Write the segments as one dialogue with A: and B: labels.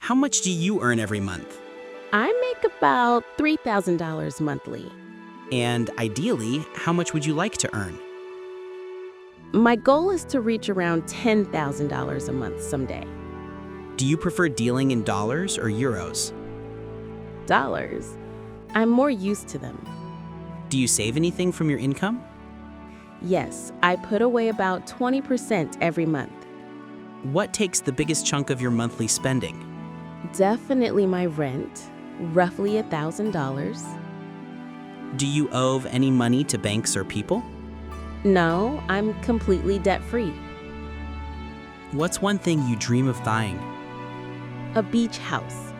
A: How much do you earn every month?
B: I make about $3,000 monthly.
A: And ideally, how much would you like to earn?
B: My goal is to reach around $10,000 a month someday.
A: Do you prefer dealing in dollars or euros?
B: Dollars. I'm more used to them.
A: Do you save anything from your income?
B: Yes, I put away about 20% every month.
A: What takes the biggest chunk of your monthly spending?
B: Definitely my rent, roughly $1,000.
A: Do you owe any money to banks or people?
B: No, I'm completely debt-free.
A: What's one thing you dream of buying?
B: A beach house.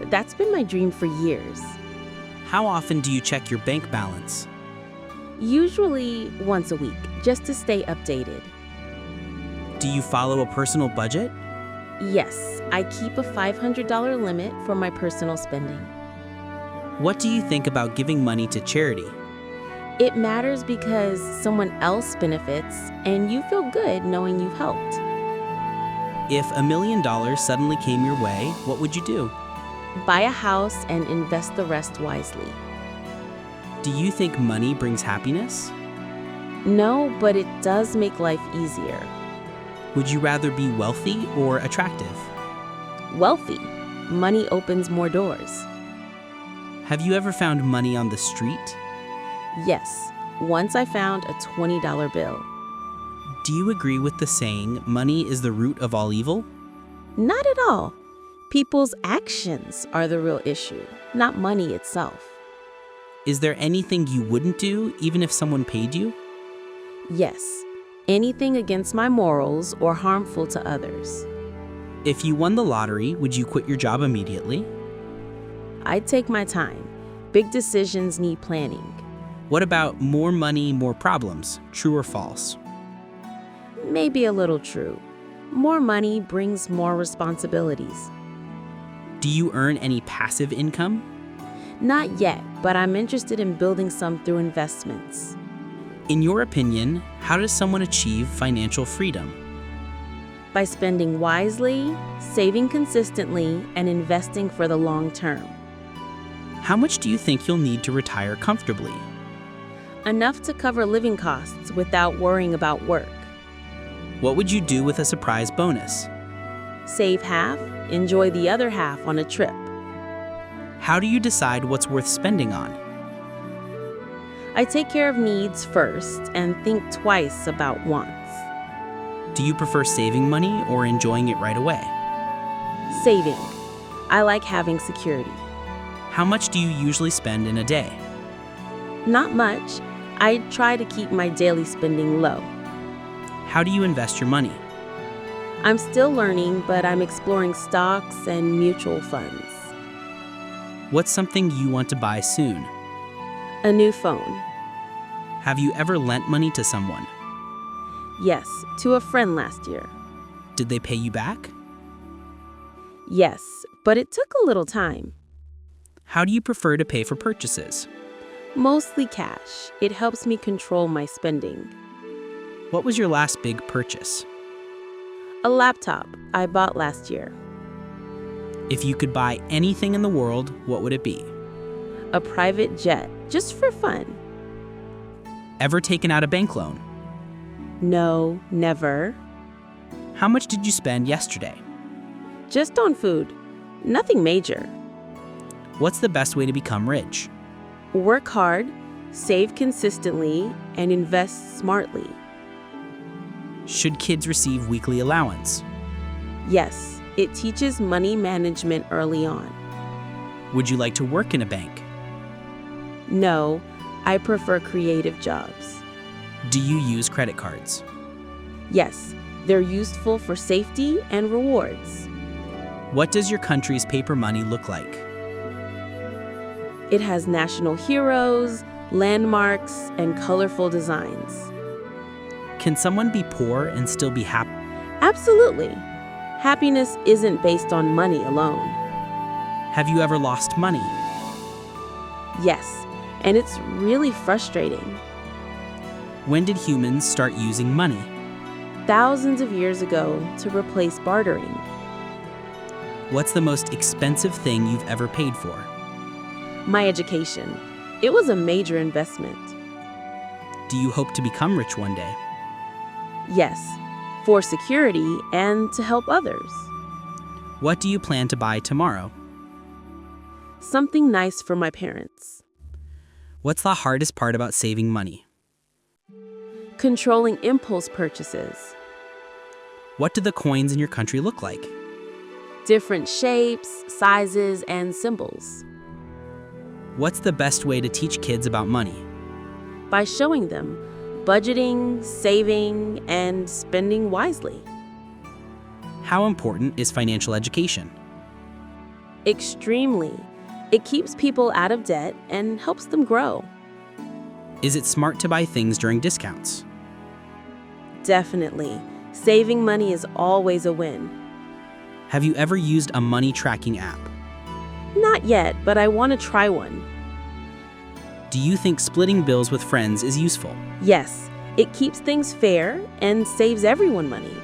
B: That's been my dream for years.
A: How often do you check your bank balance?
B: Usually once a week, just to stay updated.
A: Do you follow a personal budget?
B: Yes, I keep a $500 limit for my personal spending.
A: What do you think about giving money to charity?
B: It matters because someone else benefits and you feel good knowing you've helped.
A: If $1 million suddenly came your way, what would you do?
B: Buy a house and invest the rest wisely.
A: Do you think money brings happiness?
B: No, but it does make life easier.
A: Would you rather be wealthy or attractive?
B: Wealthy. Money opens more doors.
A: Have you ever found money on the street?
B: Yes, once I found a $20 bill.
A: Do you agree with the saying, money is the root of all evil?
B: Not at all. People's actions are the real issue, not money itself.
A: Is there anything you wouldn't do, even if someone paid you?
B: Yes, anything against my morals or harmful to others.
A: If you won the lottery, would you quit your job immediately?
B: I'd take my time. Big decisions need planning.
A: What about more money, more problems? True or false?
B: Maybe a little true. More money brings more responsibilities.
A: Do you earn any passive income?
B: Not yet, but I'm interested in building some through investments.
A: In your opinion, how does someone achieve financial freedom?
B: By spending wisely, saving consistently, and investing for the long term.
A: How much do you think you'll need to retire comfortably?
B: Enough to cover living costs without worrying about work.
A: What would you do with a surprise bonus?
B: Save half, enjoy the other half on a trip.
A: How do you decide what's worth spending on?
B: I take care of needs first and think twice about wants.
A: Do you prefer saving money or enjoying it right away?
B: Saving. I like having security.
A: How much do you usually spend in a day?
B: Not much. I try to keep my daily spending low.
A: How do you invest your money?
B: I'm still learning, but I'm exploring stocks and mutual funds.
A: What's something you want to buy soon?
B: A new phone.
A: Have you ever lent money to someone?
B: Yes, to a friend last year.
A: Did they pay you back?
B: Yes, but it took a little time.
A: How do you prefer to pay for purchases?
B: Mostly cash. It helps me control my spending.
A: What was your last big purchase?
B: A laptop I bought last year.
A: If you could buy anything in the world, what would it be?
B: A private jet, just for fun.
A: Ever taken out a bank loan?
B: No, never.
A: How much did you spend yesterday?
B: Just on food. Nothing major.
A: What's the best way to become rich?
B: Work hard, save consistently, and invest smartly.
A: Should kids receive weekly allowance?
B: Yes, it teaches money management early on.
A: Would you like to work in a bank?
B: No, I prefer creative jobs.
A: Do you use credit cards?
B: Yes, they're useful for safety and rewards.
A: What does your country's paper money look like?
B: It has national heroes, landmarks, and colorful designs.
A: Can someone be poor and still be happy?
B: Absolutely. Happiness isn't based on money alone.
A: Have you ever lost money?
B: Yes, and it's really frustrating.
A: When did humans start using money?
B: Thousands of years ago to replace bartering.
A: What's the most expensive thing you've ever paid for?
B: My education. It was a major investment.
A: Do you hope to become rich one day?
B: Yes, for security and to help others.
A: What do you plan to buy tomorrow?
B: Something nice for my parents.
A: What's the hardest part about saving money?
B: Controlling impulse purchases.
A: What do the coins in your country look like?
B: Different shapes, sizes, and symbols.
A: What's the best way to teach kids about money?
B: By showing them budgeting, saving, and spending wisely.
A: How important is financial education?
B: Extremely. It keeps people out of debt and helps them grow.
A: Is it smart to buy things during discounts?
B: Definitely. Saving money is always a win.
A: Have you ever used a money tracking app?
B: Not yet, but I want to try one.
A: Do you think splitting bills with friends is useful?
B: Yes, it keeps things fair and saves everyone money.